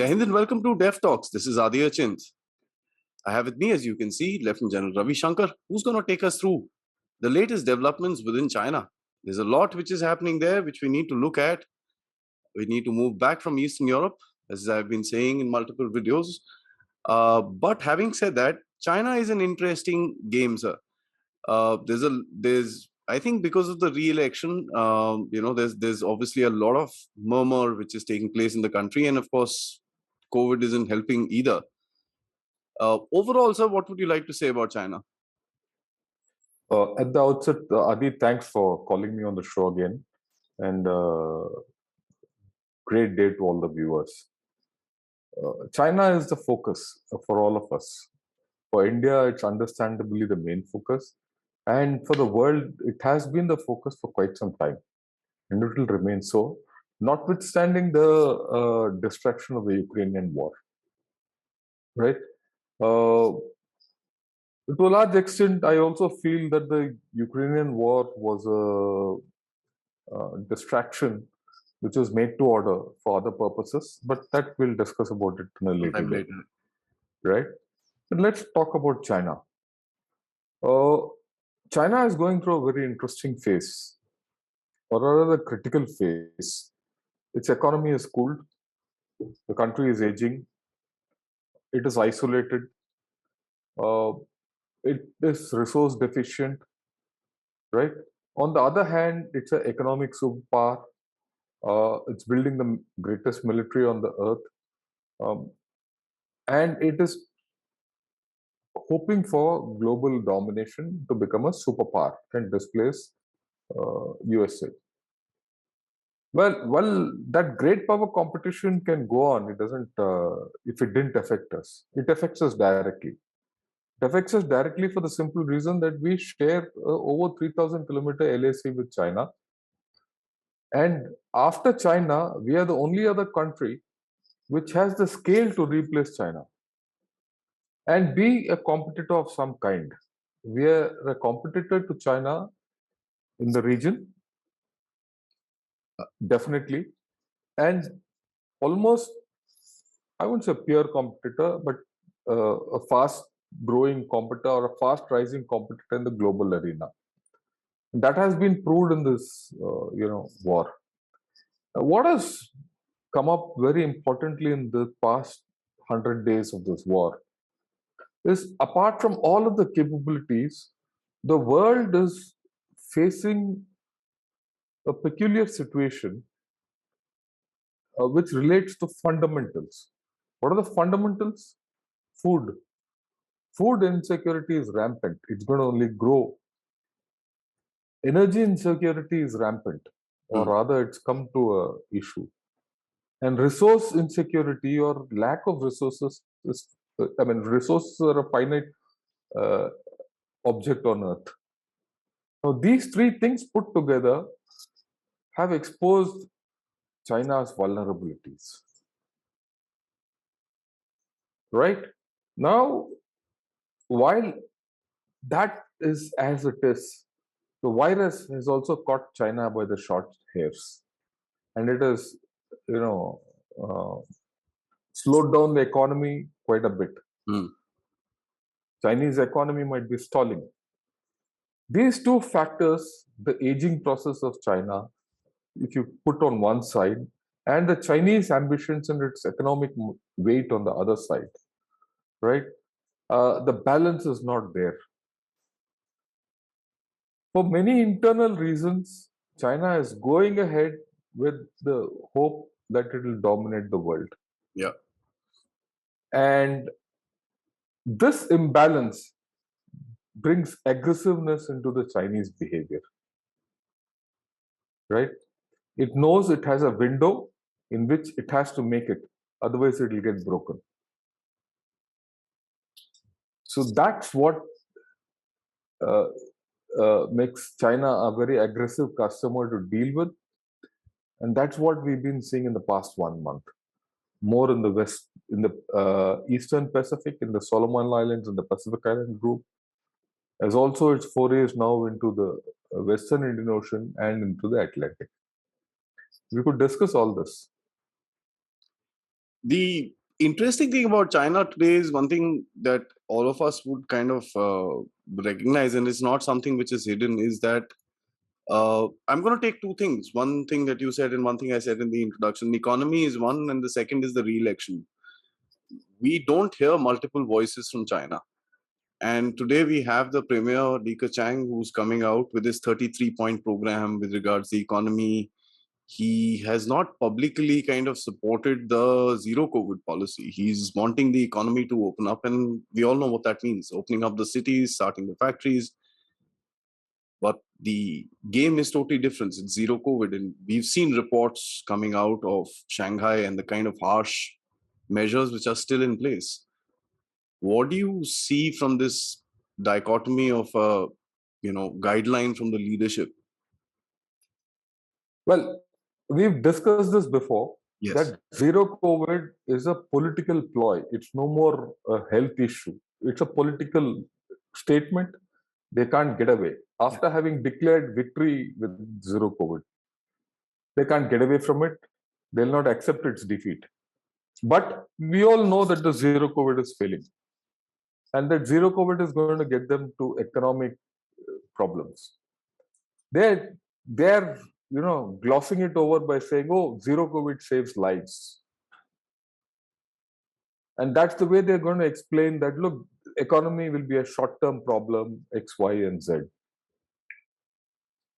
Yeah, Hind, and welcome to Dev Talks. This is Aadi. I have with me, as you can see, Lieutenant General Ravi Shankar, who's going to take us through the latest developments within China. There's a lot which is happening there, which we need to look at. We need to move back from Eastern Europe, as I've been saying in multiple videos. But having said that, China is an interesting game, sir. There's I think because of the re-election, there's obviously a lot of murmur which is taking place in the country, and of course, COVID isn't helping either. Overall, sir, what would you like to say about China? At the outset, Adi, thanks for calling me on the show again, and great day to all the viewers. China is the focus for all of us. For India, it's understandably the main focus, and for the world, it has been the focus for quite some time, and it will remain so, notwithstanding the distraction of the Ukrainian war. Right? To a large extent, I also feel that the Ukrainian war was a distraction which was made to order for other purposes, but that we'll discuss about it in a later day. Right? But let's talk about China. China is going through a very interesting phase, or rather a critical phase. Its economy is cooled, the country is aging, it is isolated, it is resource deficient, right? On the other hand, it's an economic superpower. It's building the greatest military on the earth, and it is hoping for global domination to become a superpower and displace USA. Well, that great power competition can go on. It doesn't. If it didn't affect us, it affects us directly. It affects us directly for the simple reason that we share over 3,000-kilometer LAC with China. And after China, we are the only other country which has the scale to replace China and be a competitor of some kind. We are a competitor to China in the region, definitely, and almost, I wouldn't say peer competitor, but a fast growing competitor or a fast rising competitor in the global arena. That has been proved in this, war. What has come up very importantly in the past 100 days of this war is, apart from all of the capabilities, the world is facing a peculiar situation which relates to fundamentals. What are the fundamentals? Food. Food insecurity is rampant. It's going to only grow. Energy insecurity is rampant, or rather, it's come to an issue. And resource insecurity or lack of resources is, resources are a finite object on earth. Now, these three things put together have exposed China's vulnerabilities. Right? Now, while that is as it is, the virus has also caught China by the short hairs. And it has, slowed down the economy quite a bit. Chinese economy might be stalling. These two factors, the aging process of China, if you put on one side, and the Chinese ambitions and its economic weight on the other side, right? The balance is not there. For many internal reasons, China is going ahead with the hope that it will dominate the world. Yeah. And this imbalance brings aggressiveness into the Chinese behavior. Right? It knows it has a window in which it has to make it, otherwise it will get broken. So that's what makes China a very aggressive customer to deal with. And that's what we've been seeing in the past 1 month. More in the West, in the Eastern Pacific, in the Solomon Islands, in the Pacific Island group, as also its forays now into the Western Indian Ocean and into the Atlantic. We could discuss all this. The interesting thing about China today is one thing that all of us would kind of recognize, and it's not something which is hidden, is that I'm going to take two things. One thing that you said, and one thing I said in the introduction. The economy is one, and the second is the re-election. We don't hear multiple voices from China. And today we have the Premier Li Keqiang, who's coming out with his 33-point program with regards to the economy. He has not publicly kind of supported the zero COVID policy. He's wanting the economy to open up, and we all know what that means: opening up the cities, starting the factories. But the game is totally different. It's zero COVID, and we've seen reports coming out of Shanghai and the kind of harsh measures which are still in place. What do you see from this dichotomy of a guideline from the leadership? Well, we've discussed this before. Yes. That zero COVID is a political ploy. It's no more a health issue. It's a political statement. They can't get away. After having declared victory with zero COVID, they can't get away from it. They'll not accept its defeat. But we all know that the zero COVID is failing. And that zero COVID is going to get them to economic problems. They're glossing it over by saying, oh, zero COVID saves lives. And that's the way they're going to explain that, look, economy will be a short-term problem, X, Y, and Z.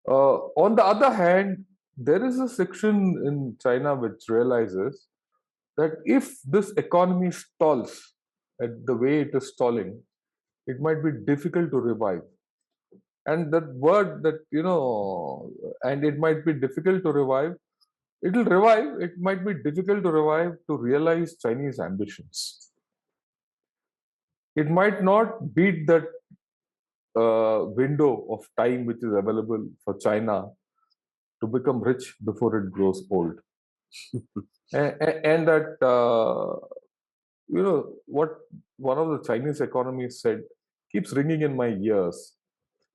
On the other hand, there is a section in China which realizes that if this economy stalls at the way it is stalling, it might be difficult to revive. And that word that, and it might be difficult to revive, it'll revive, it might be difficult to revive to realize Chinese ambitions. It might not beat that window of time which is available for China to become rich before it grows old. and that, what one of the Chinese economists said keeps ringing in my ears,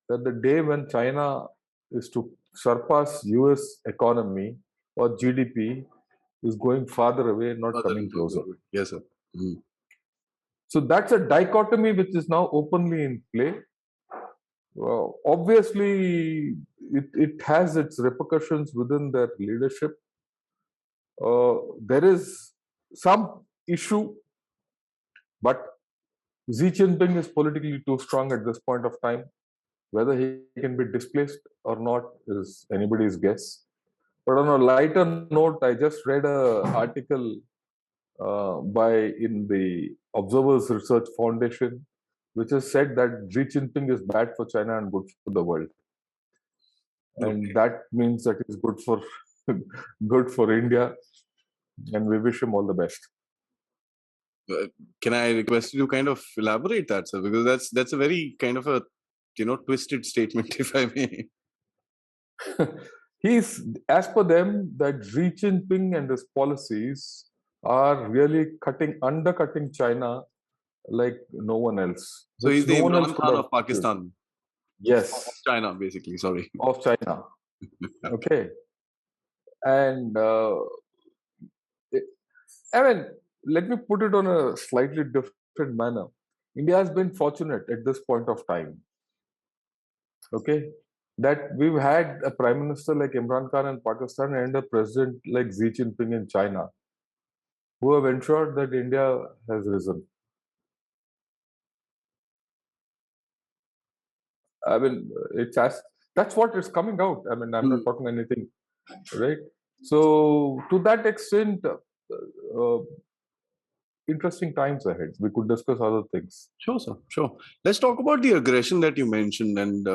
that the day when China is to surpass US economy or GDP is going farther away, not coming closer. Yes, sir. Mm. So that's a dichotomy which is now openly in play. Obviously, it has its repercussions within their leadership. There is some issue, but Xi Jinping is politically too strong at this point of time. Whether he can be displaced or not is anybody's guess. But on a lighter note, I just read an article in the Observers Research Foundation, which has said that Xi Jinping is bad for China and good for the world. And that means that it's good for good for India, and we wish him all the best. Can I request you to kind of elaborate that, sir? Because that's a very kind of a twisted statement, if I may. He's, as per them, that Xi Jinping and his policies are really undercutting China like no one else. So he's the Imran Khan of Pakistan. Yes. Of China, basically. Sorry. Of China. Okay. And let me put it on a slightly different manner. India has been fortunate at this point of time. Okay. That we've had a prime minister like Imran Khan in Pakistan and a president like Xi Jinping in China, who have ensured that India has risen. I mean, that's what is coming out. I mean, I'm not talking anything, right? So, to that extent, interesting times ahead. We could discuss other things. Sure, sir. Sure. Let's talk about the aggression that you mentioned. And,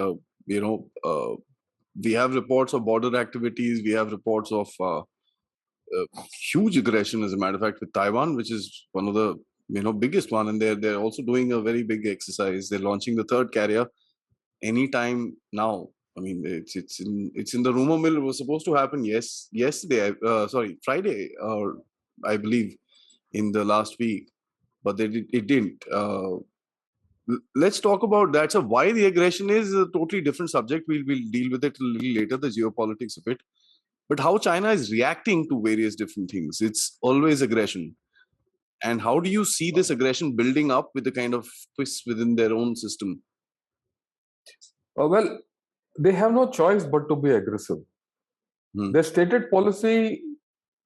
we have reports of border activities. We have reports of huge aggression, as a matter of fact, with Taiwan, which is one of the biggest one. And they're also doing a very big exercise. They're launching the third carrier anytime now. I mean, it's in the rumor mill. It was supposed to happen Friday, or I believe in the last week, but it didn't. Let's talk about that. So why the aggression is a totally different subject. We'll deal with it a little later, the geopolitics of it. But how China is reacting to various different things. It's always aggression. And how do you see this aggression building up with the kind of twists within their own system? Well, they have no choice but to be aggressive. Hmm. Their stated policy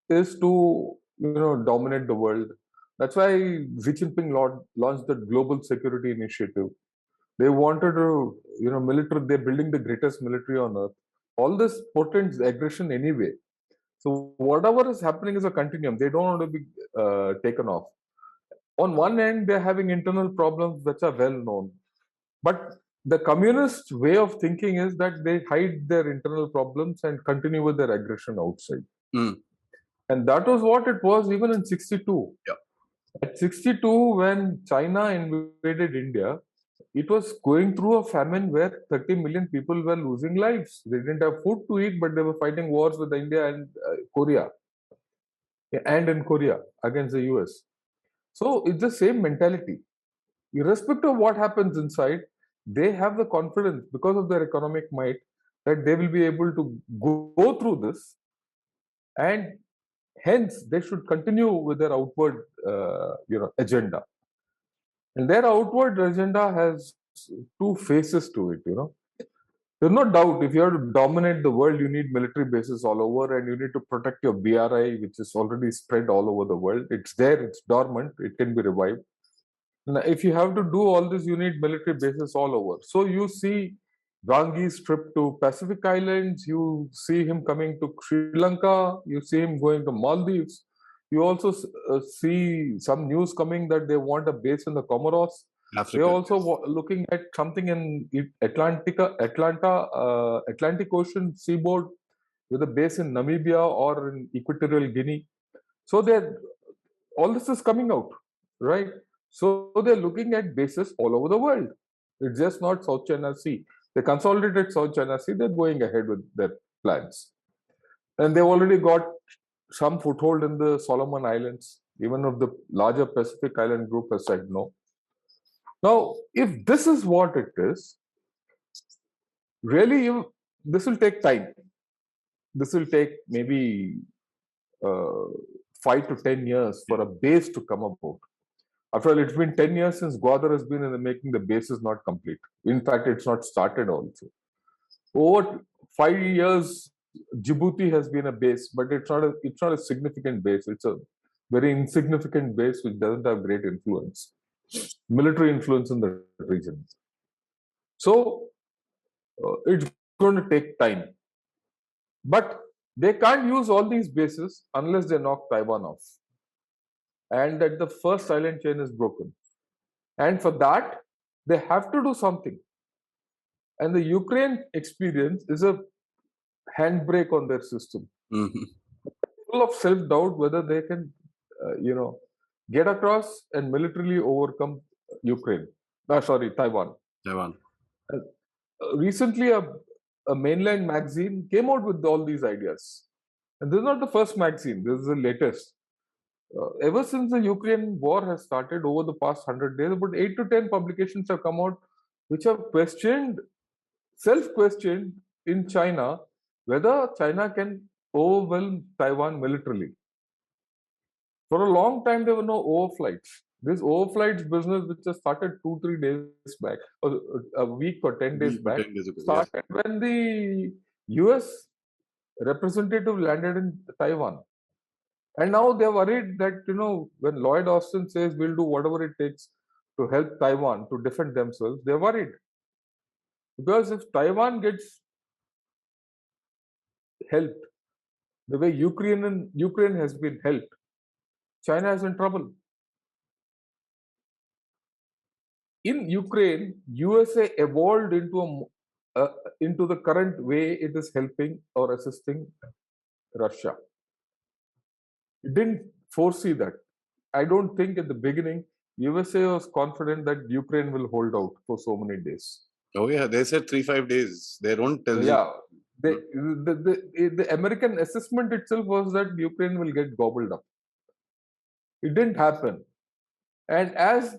is to dominate the world. That's why Xi Jinping launched the Global Security Initiative. They wanted to, military. They're building the greatest military on earth. All this portends aggression anyway. So whatever is happening is a continuum. They don't want to be taken off. On one end, they're having internal problems which are well known, but the communist way of thinking is that they hide their internal problems and continue with their aggression outside. Hmm. And that was what it was even in 62. Yeah. At 62, when China invaded India, it was going through a famine where 30 million people were losing lives. They didn't have food to eat, but they were fighting wars with India and Korea, and in Korea against the US. So it's the same mentality. Irrespective of what happens inside, they have the confidence because of their economic might that they will be able to go through this, and hence they should continue with their outward agenda. And their outward agenda has two faces to it. There's no doubt if you have to dominate the world, you need military bases all over, and you need to protect your BRI, which is already spread all over the world. It's there, it's dormant, it can be revived. Now, if you have to do all this, you need military bases all over. So you see Gangi's trip to Pacific Islands, you see him coming to Sri Lanka, you see him going to Maldives. You also see some news coming that they want a base in the Comoros. Africa. They're also looking at something in Atlantic Ocean seaboard with a base in Namibia or in Equatorial Guinea. So all this is coming out, right? So they're looking at bases all over the world. It's just not South China Sea. They consolidated South China Sea, they're going ahead with their plans. And they've already got some foothold in the Solomon Islands, even if the larger Pacific Island group has said no. Now, if this is what it is, really, this will take time. This will take maybe 5 to 10 years for a base to come about. After all, it's been 10 years since Gwadar has been in the making. The base is not complete. In fact, it's not started also. Over 5 years, Djibouti has been a base, but it's not a significant base. It's a very insignificant base which doesn't have great influence, military influence in the region. So it's going to take time. But they can't use all these bases unless they knock Taiwan off, and that the first silent chain is broken. And for that, they have to do something. And the Ukraine experience is a handbrake on their system. Mm-hmm. Full of self-doubt whether they can, get across and militarily overcome Ukraine. Taiwan. Recently, a mainland magazine came out with all these ideas. And this is not the first magazine, this is the latest. Ever since the Ukraine war has started over the past 100 days, about 8 to 10 publications have come out which have self-questioned in China whether China can overwhelm Taiwan militarily. For a long time, there were no overflights. This overflights business, which has started 2-3 days back, or a week or 10 days back, started when the US representative landed in Taiwan. And now they're worried that, when Lloyd Austin says we'll do whatever it takes to help Taiwan to defend themselves, they're worried. Because if Taiwan gets helped the way Ukraine has been helped, China is in trouble. In Ukraine, USA evolved into the current way it is helping or assisting Russia. It didn't foresee that. I don't think at the beginning USA was confident that Ukraine will hold out for so many days. Oh yeah, they said 3-5 days. They don't tell you. Yeah, the American assessment itself was that Ukraine will get gobbled up. It didn't happen. And as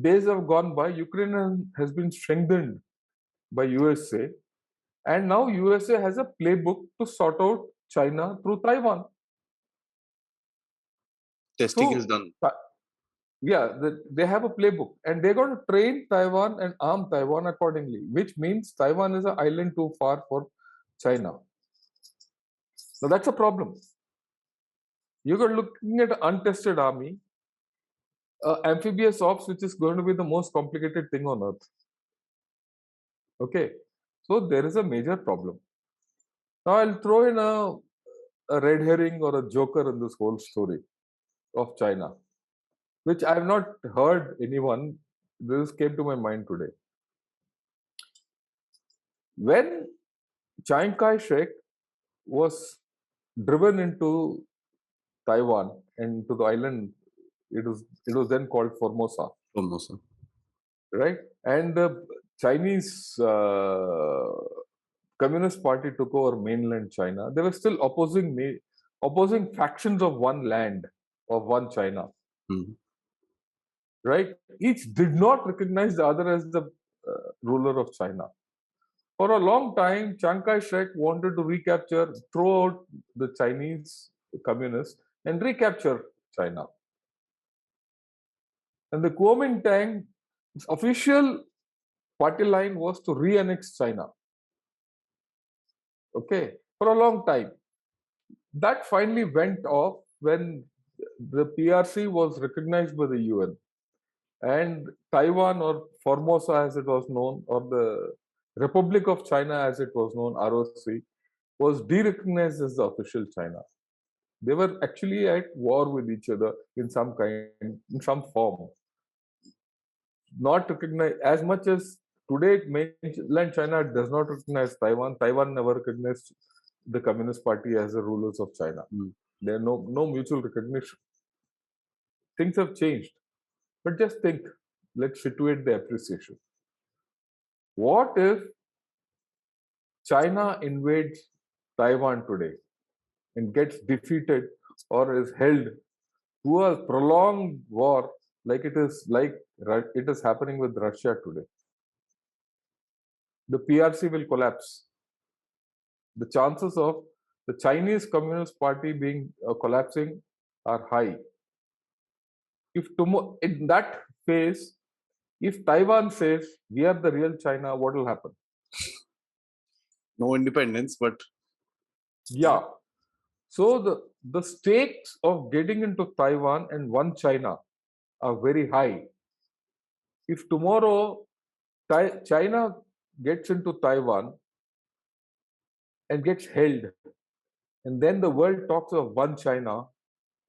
days have gone by, Ukraine has been strengthened by USA. And now USA has a playbook to sort out China through Taiwan. Testing is done. Yeah, they have a playbook, and they're going to train Taiwan and arm Taiwan accordingly, which means Taiwan is an island too far for China. Now that's a problem. You're looking at an untested army, amphibious ops, which is going to be the most complicated thing on earth. Okay, so there is a major problem. Now I'll throw in a red herring or a joker in this whole story of China, which I have not heard anyone. This came to my mind today. When Chiang Kai-shek was driven into Taiwan and to the island, it was then called Formosa, Almost. right? And the Chinese Communist Party took over mainland China. They were still opposing factions of one land, of one China, Hmm. right? Each did not recognize the other as the ruler of China. For a long time, Chiang Kai-shek wanted to recapture, throw out the Chinese communists and recapture China. And the Kuomintang's official party line was to re-annex China. Okay, for a long time. That finally went off when the PRC was recognized by the UN, and Taiwan, or Formosa as it was known, or the Republic of China as it was known, ROC, was de-recognized as the official China. They were actually at war with each other in some form. Not recognized as much as today, mainland China does not recognize Taiwan. Taiwan never recognized the Communist Party as the rulers of China. Mm. There are no mutual recognition. Things have changed. But just think, let's situate the appreciation. What if China invades Taiwan today and gets defeated or is held to a prolonged war like it is happening with Russia today? The PRC will collapse. The chances of the Chinese Communist Party being collapsing are high. If in that phase, if Taiwan says we are the real China, what will happen? No independence, but Yeah. So the stakes of getting into Taiwan and one China are very high. If tomorrow China gets into Taiwan and gets held, and then the world talks of one China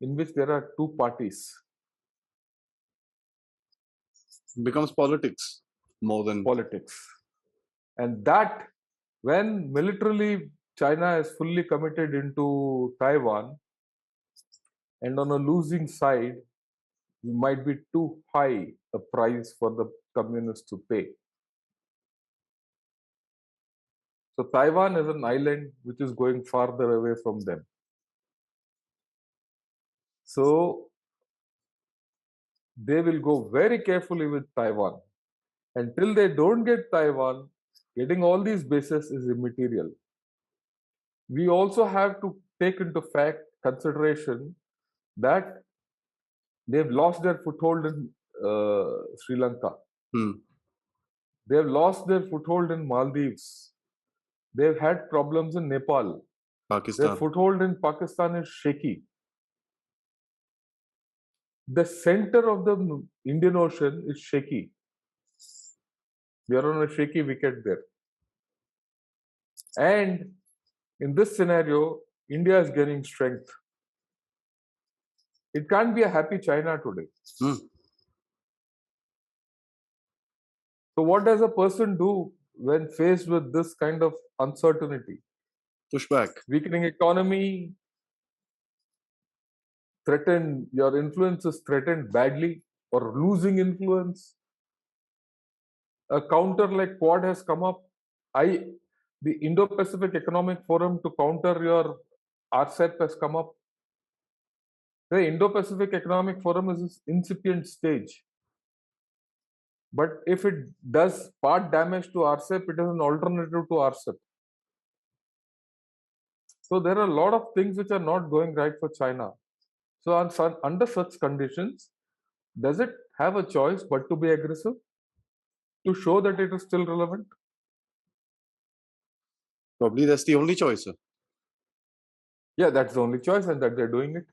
in which there are two parties, becomes politics more than politics. And that, when militarily China is fully committed into Taiwan and on a losing side, it might be too high a price for the communists to pay. So Taiwan is an island which is going farther away from them. So they will go very carefully with Taiwan. Until they don't get Taiwan, getting all these bases is immaterial. We also have to take into consideration that they've lost their foothold in Sri Lanka. Hmm. They've lost their foothold in Maldives. They've had problems in Nepal. Their Pakistan. foothold in Pakistan is shaky. The center of the Indian Ocean is shaky. We are on a shaky wicket there. And in this scenario, India is gaining strength. It can't be a happy China today. Hmm. So, what does a person do when faced with this kind of uncertainty? Push back. Weakening economy, threatened, your influence is threatened badly, or losing influence. A counter like Quad has come up. The Indo Pacific Economic Forum to counter your RCEP has come up. The Indo Pacific Economic Forum is this incipient stage. But if it does part damage to RCEP, it is an alternative to RCEP. So there are a lot of things which are not going right for China. So under such conditions, Does it have a choice but to be aggressive to show that it is still relevant? Probably that's the only choice, sir. Yeah, that's the only choice, and that they're doing it.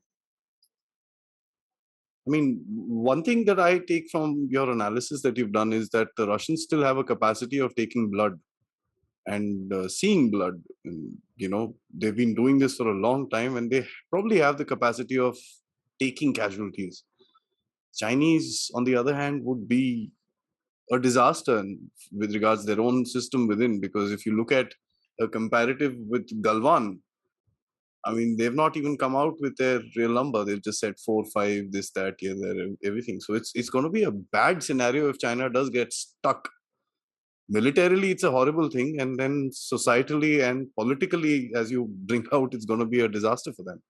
I mean, one thing that I take from your analysis that you've done is that the Russians still have a capacity of taking blood and seeing blood. And, they've been doing this for a long time, and they probably have the capacity of taking casualties. Chinese, on the other hand, would be a disaster with regards their own system within, because if you look at a comparative with Galwan, I mean, they've not even come out with their real number. They've just said 4, 5, this, that, here, there, everything. So it's going to be a bad scenario if China does get stuck. Militarily, it's a horrible thing, and then societally and politically, as you bring out, it's going to be a disaster for them.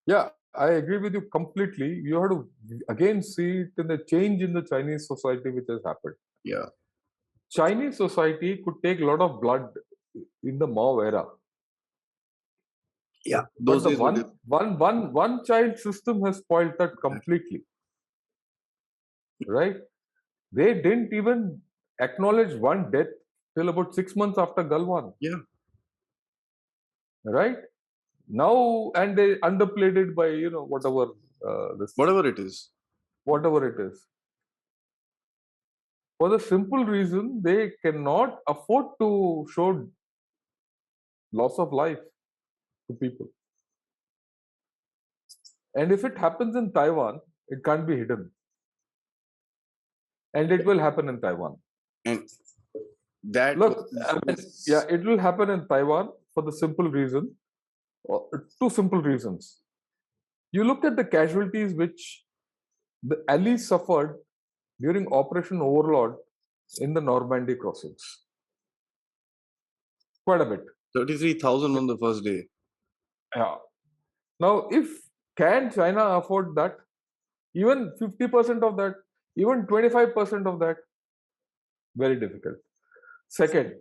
Yeah, I agree with you completely. You have to again see it in the change in the Chinese society which has happened. Yeah, Chinese society could take a lot of blood in the Mao era. yeah. But Those the days were one child system has spoiled that completely. Right? They didn't even acknowledge one death till about 6 months after Galwan. yeah, Right? Now, and they underplayed it by, whatever whatever it is. whatever it is. For the simple reason they cannot afford to show loss of life to people. And if it happens in Taiwan, it can't be hidden. And it will happen in Taiwan. And that Look, yeah, it will happen in Taiwan for the simple reason, two simple reasons. You look at the casualties which the allies suffered during Operation Overlord in the Normandy crossings. Quite a bit. 33,000 on the first day. Yeah. Now, can China afford that? Even 50% of that, even 25% of that, very difficult. Second,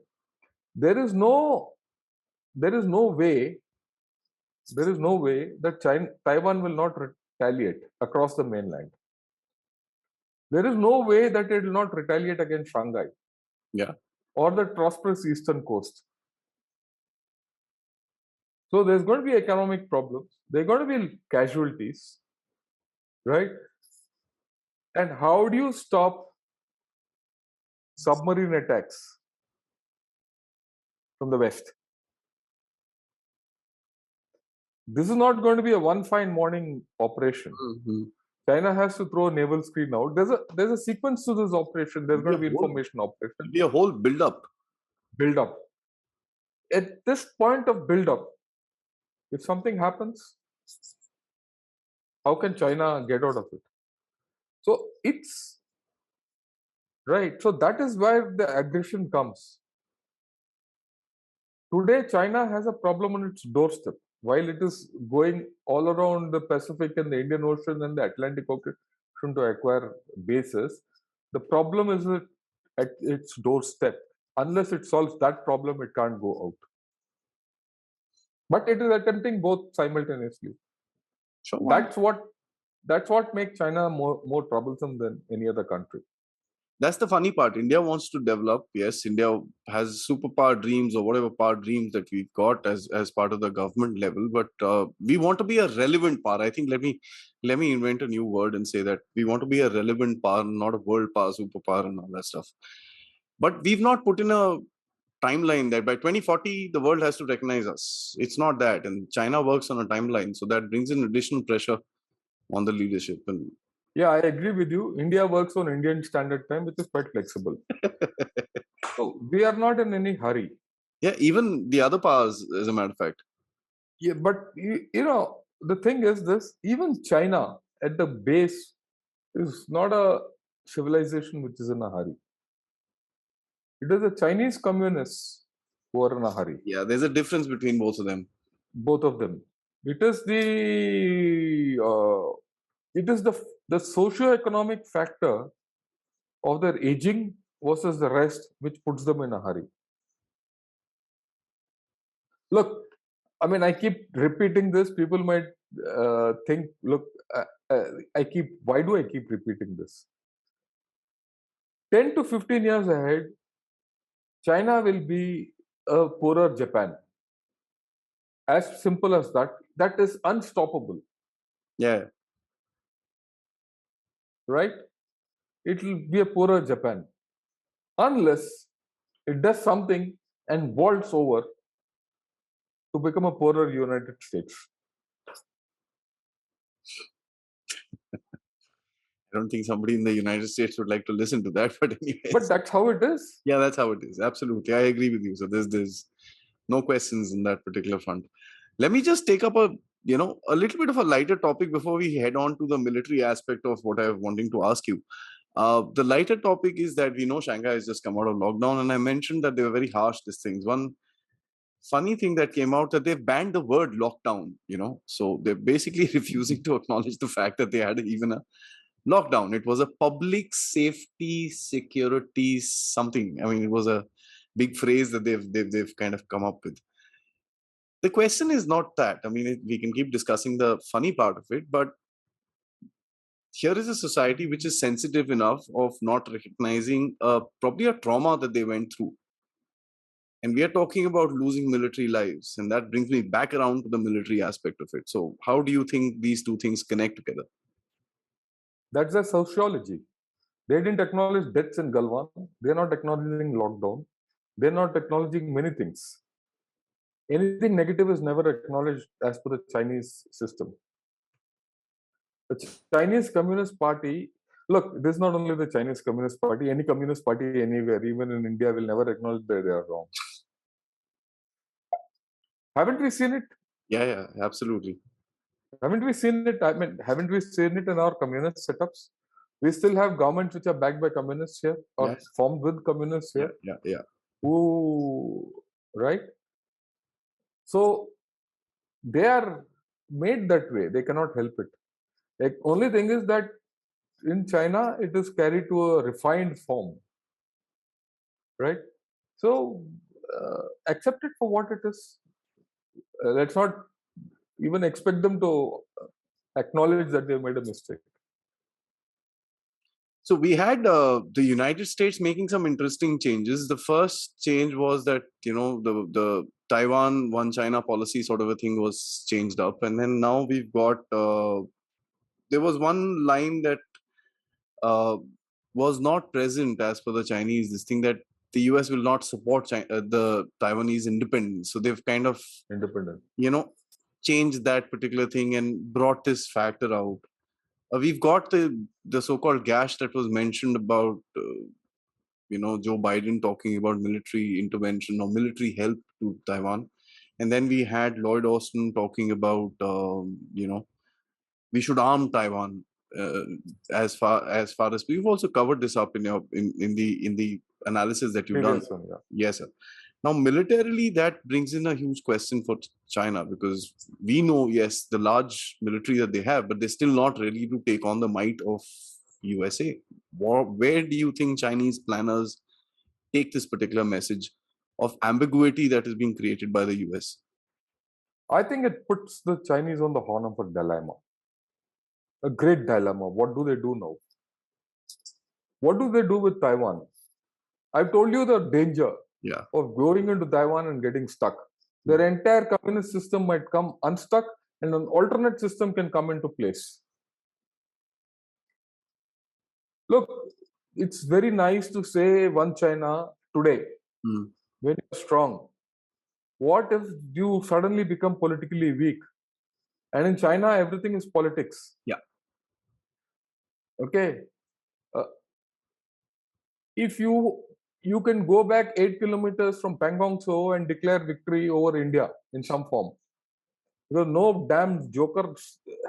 there is no way that Taiwan will not retaliate across the mainland. There is no way that it will not retaliate against Shanghai. Yeah. Or the prosperous eastern coast. So there's going to be economic problems. There are going to be casualties, right? And how do you stop submarine attacks from the West? This is not going to be a one fine morning operation. Mm-hmm. China has to throw a naval screen out. There's a sequence to this operation. There's going to be information operation. It'll be a whole build up. At this point of build up, if something happens, how can China get out of it? So it's right. So that is where the aggression comes. Today, China has a problem on its doorstep. While it is going all around the Pacific and the Indian Ocean and the Atlantic Ocean to acquire bases, the problem is at its doorstep. Unless it solves that problem, it can't go out. But it is attempting both simultaneously. Sure. That's what makes China more troublesome than any other country. That's the funny part. India wants to develop. Yes, India has superpower dreams or whatever power dreams that we've got as part of the government level. But we want to be a relevant power. I think let me invent a new word and say that we want to be a relevant power, not a world power, superpower, and all that stuff. But we've not put in a timeline that by 2040 the world has to recognize us. It's not that, and China works on a timeline, so that brings in additional pressure on the leadership. And yeah, I agree with you. India works on Indian Standard Time, which is quite flexible. So we are not in any hurry. Yeah, even the other powers, as a matter of fact. Yeah, but the thing is this: even China at the base is not a civilization which is in a hurry. It is the Chinese communists who are in a hurry. Yeah, there's a difference between both of them. Both of them. It is the socio-economic factor of their aging versus the rest which puts them in a hurry. Look, I mean, I keep repeating this. People might think, look, why do I keep repeating this? 10 to 15 years ahead, China will be a poorer Japan. As simple as that. That is unstoppable, Yeah. right? It will be a poorer Japan. Unless it does something and vaults over to become a poorer United States. I don't think somebody in the United States would like to listen to that, but anyways. But that's how it is. Yeah, that's how it is. Absolutely. I agree with you. So there's no questions in that particular front. Let me just take up a little bit of a lighter topic before we head on to the military aspect of what I'm wanting to ask you. The lighter topic is that we know Shanghai has just come out of lockdown, and I mentioned that they were very harsh, these things. One funny thing that came out that they've banned the word lockdown. So they're basically refusing to acknowledge the fact that they had even a lockdown. It was a public safety security something. I mean, it was a big phrase that they've kind of come up with. The question is not that. I mean, we can keep discussing the funny part of it, but here is a society which is sensitive enough of not recognizing probably a trauma that they went through. And we are talking about losing military lives. And that brings me back around to the military aspect of it. So, how do you think these two things connect together? That's the sociology. They didn't acknowledge deaths in Galwan. They're not acknowledging lockdown. They're not acknowledging many things. Anything negative is never acknowledged as per the Chinese system. The Chinese Communist Party, look, this is not only the Chinese Communist Party, any Communist Party anywhere, even in India, will never acknowledge that they are wrong. Haven't we seen it? Yeah, absolutely. Haven't we seen it? I mean, haven't we seen it in our communist setups? We still have governments which are backed by communists here or Yes. formed with communists here. Yeah. Who, right? So they are made that way. They cannot help it. The only thing is that in China, it is carried to a refined form, right? So accept it for what it is. Let's not even expect them to acknowledge that they made a mistake. So we had the United States making some interesting changes. The first change was that the Taiwan one China policy sort of a thing was changed up, and then now we've got there was one line that uh, was not present as per the Chinese. This thing that the US will not support the Taiwanese independence. So they've kind of Independent. changed that particular thing and brought this factor out. We've got the so-called gash that was mentioned about Joe Biden talking about military intervention or military help to Taiwan, and then we had Lloyd Austin talking about we should arm Taiwan. uh, as far as we've also covered this up in the analysis that you've done. Previous one, yeah. Yes, sir. Now, militarily, that brings in a huge question for China, because we know, yes, the large military that they have, but they're still not ready to take on the might of USA. Where do you think Chinese planners take this particular message of ambiguity that is being created by the US? I think it puts the Chinese on the horn of a dilemma. A great dilemma. What do they do now? What do they do with Taiwan? I've told you the danger Yeah. of going into Taiwan and getting stuck. Their entire communist system might come unstuck and an alternate system can come into place. Look, it's very nice to say one China today Mm. when you're strong. What if you suddenly become politically weak? And in China, everything is politics. Yeah. Okay. Uh, if you can go back 8 kilometers from Pangong Tso and declare victory over India in some form, because no damn joker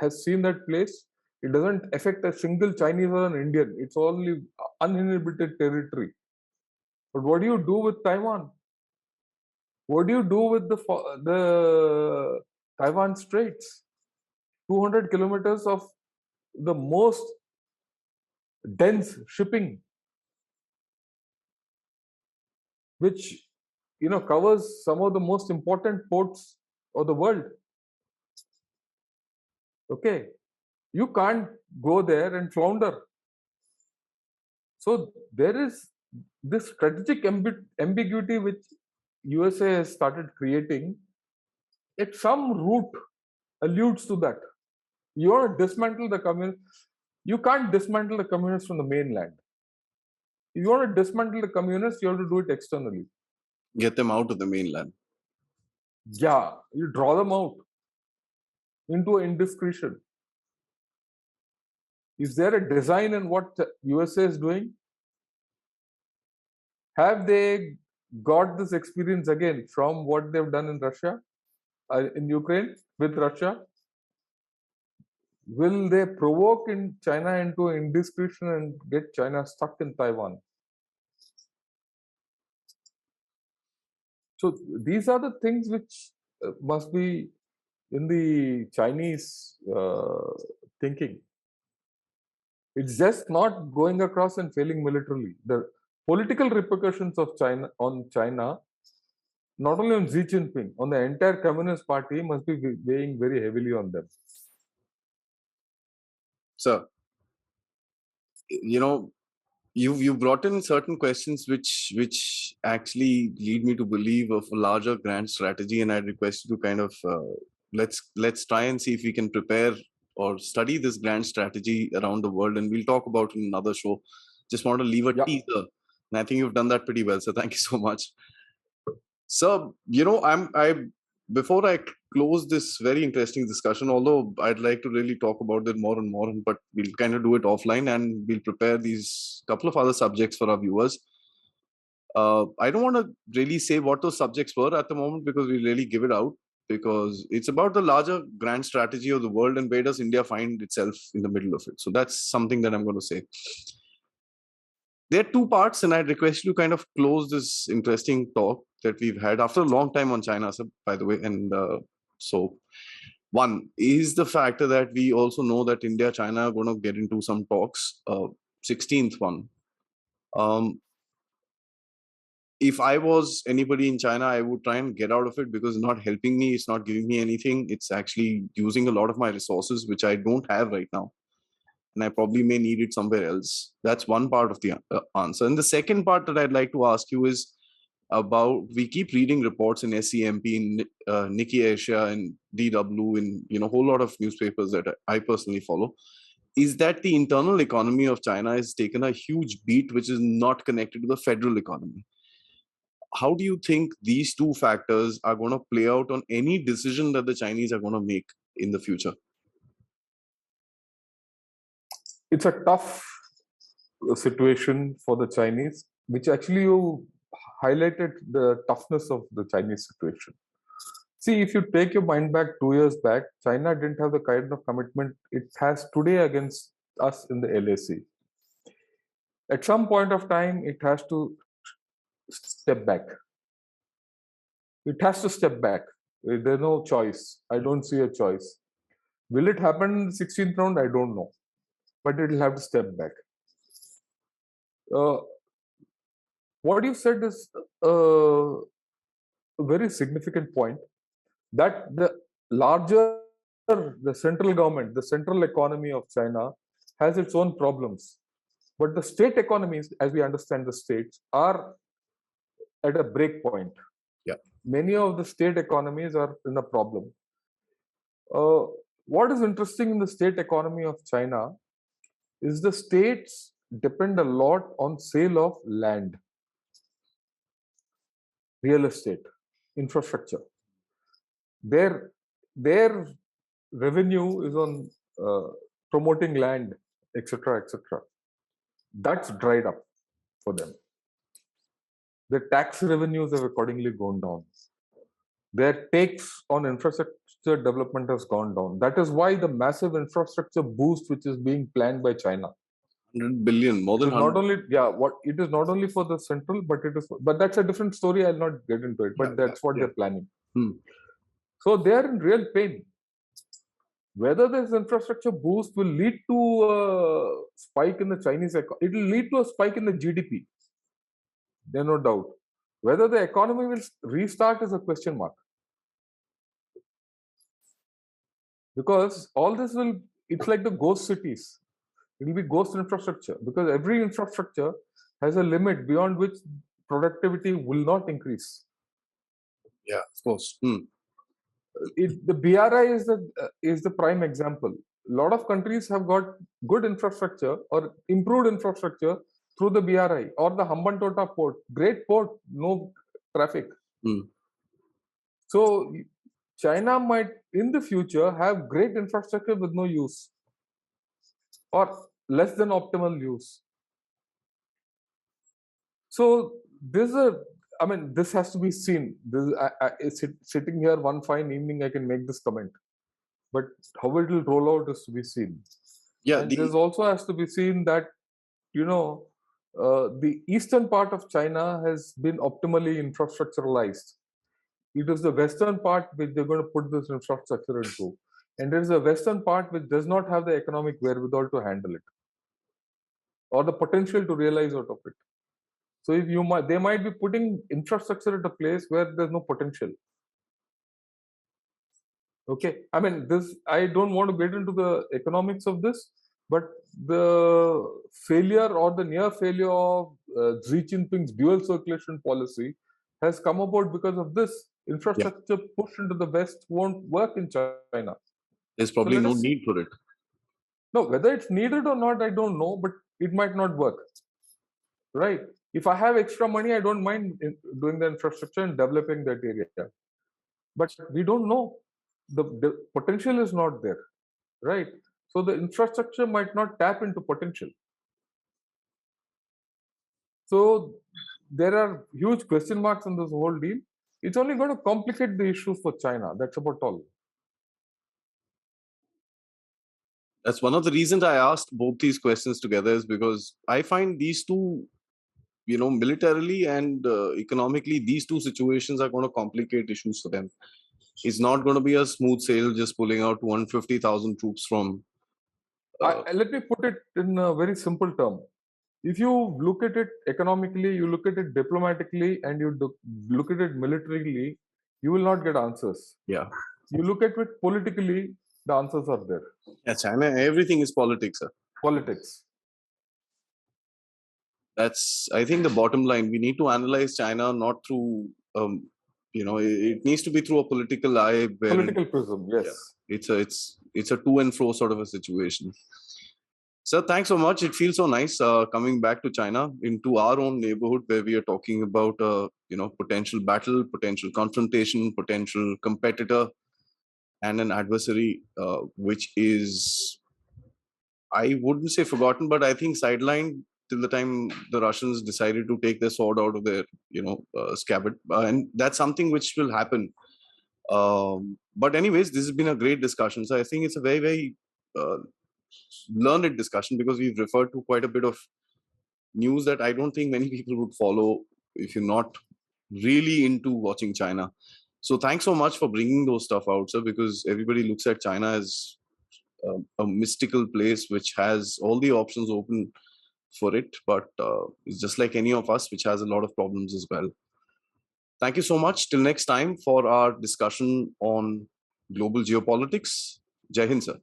has seen that place. It doesn't affect a single Chinese or an Indian. It's only uninhibited territory. But what do you do with Taiwan? What do you do with the Taiwan Straits? 200 kilometers of the most dense shipping, which covers some of the most important ports of the world. Okay, You can't go there and flounder. So there is this strategic ambiguity which USA has started creating. At some root alludes to that. You want to dismantle the communist. You can't dismantle the communists from the mainland. If you want to dismantle the communists, you have to do it externally. Get them out of the mainland. Yeah, you draw them out into indiscretion. Is there a design in what the USA is doing? Have they got this experience again from what they've done in Russia, in Ukraine with Russia? Will they provoke in China into indiscretion and get China stuck in Taiwan? So these are the things which must be in the Chinese thinking. It's just not going across and failing militarily. The political repercussions of China on China, not only on Xi Jinping, on the entire Communist Party, must be weighing very heavily on them. So, you brought in certain questions which actually lead me to believe of a larger grand strategy, and I'd request you to kind of let's try and see if we can prepare or study this grand strategy around the world, and we'll talk about it in another show. Just want to leave a teaser, and I think you've done that pretty well. So thank you so much. So I before I close this very interesting discussion, although I'd like to really talk about it more and more, but we'll kind of do it offline and we'll prepare these couple of other subjects for our viewers. I don't want to really say what those subjects were at the moment because we really give it out, because it's about the larger grand strategy of the world and where does India find itself in the middle of it. So that's something that I'm going to say. There are two parts, and I'd request you to kind of close this interesting talk that we've had after a long time on China, by the way. And so, one is the factor that we also know that India, China are going to get into some talks. 16th one. If I was anybody in China, I would try and get out of it because it's not helping me. It's not giving me anything. It's actually using a lot of my resources, which I don't have right now. And I probably may need it somewhere else. That's one part of the answer. And the second part that I'd like to ask you is about, we keep reading reports in SCMP, in Nikkei Asia, and DW, in a whole lot of newspapers that I personally follow, is that the internal economy of China has taken a huge beat, which is not connected to the federal economy. How do you think these two factors are going to play out on any decision that the Chinese are going to make in the future? It's a tough situation for the Chinese, which actually you highlighted the toughness of the Chinese situation. See, if you take your mind back 2 years back, China didn't have the kind of commitment it has today against us in the LAC. At some point of time, it has to step back. It has to step back. There's no choice. I don't see a choice. Will it happen in the 16th round? I don't know. But it will have to step back. What you said is a very significant point, that the larger, the central government, the central economy of China has its own problems. But the state economies, as we understand the states, are at a break point. Yeah. Many of the state economies are in a problem. What is interesting in the state economy of China is the states depend a lot on sale of land, real estate, infrastructure. Their revenue is on promoting land, etc., etc. That's dried up for them. The tax revenues have accordingly gone down. Their takes on infrastructure development has gone down. That is why the massive infrastructure boost which is being planned by China. 100 billion, more than 100. Not only, what it is not only for the central, but that's a different story. I'll not get into it. But that's what they're planning. So they are in real pain. Whether this infrastructure boost will lead to a spike in the Chinese economy, it will lead to a spike in the GDP. There's no doubt. Whether the economy will restart is a question mark. Because all this will it's like the ghost cities. It will be ghost infrastructure because every infrastructure has a limit beyond which productivity will not increase. Yeah, of course. The BRI is the prime example. A lot of countries have got good infrastructure or improved infrastructure through the BRI or the Hambantota port. Great port, no traffic. Hmm. So China might in the future have great infrastructure with no use or less than optimal use. So this has to be seen. Sitting here one fine evening, I can make this comment, but how it will roll out is to be seen. Yeah, And this also has to be seen that the eastern part of China has been optimally infrastructuralized. It is the western part which they're going to put this infrastructure into, and there is a western part which does not have the economic wherewithal to handle it or the potential to realize out of it. So if they might be putting infrastructure at a place where there's no potential. Okay, I don't want to get into the economics of this, but the failure or the near failure of Xi Jinping's dual circulation policy has come about because of this. Infrastructure pushed into the West won't work in China. There's probably let no us see. need for it. No, whether it's needed or not, I don't know, but it might not work. Right? If I have extra money, I don't mind doing the infrastructure and developing that area. But we don't know. The potential is not there. Right? So the infrastructure might not tap into potential. So there are huge question marks on this whole deal. It's only going to complicate the issues for China. That's about all. That's one of the reasons I asked both these questions together, is because I find these two, militarily and economically, these two situations are going to complicate issues for them. It's not going to be a smooth sail just pulling out 150,000 troops from. Let me put it in a very simple term. If you look at it economically, you look at it diplomatically, and you look at it militarily, you will not get answers. Yeah. You look at it politically, the answers are there. Yeah, China, everything is politics, sir. Politics. That's, I think, the bottom line. We need to analyze China not through, it needs to be through a political eye. Political prism, yes. Yeah, it's a to and fro sort of a situation. Sir, thanks so much. It feels so nice coming back to China, into our own neighborhood, where we are talking about potential battle, potential confrontation, potential competitor, and an adversary which is, I wouldn't say forgotten, but I think sidelined till the time the Russians decided to take their sword out of their scabbard, and that's something which will happen. But anyways, this has been a great discussion. So I think it's a very, very learned discussion, because we've referred to quite a bit of news that I don't think many people would follow if you're not really into watching China. So thanks so much for bringing those stuff out, sir, because everybody looks at China as a mystical place which has all the options open for it, but it's just like any of us, which has a lot of problems as well. Thank you so much. Till next time for our discussion on global geopolitics. Jai Hind, sir.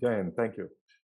Jai Hind. Thank you.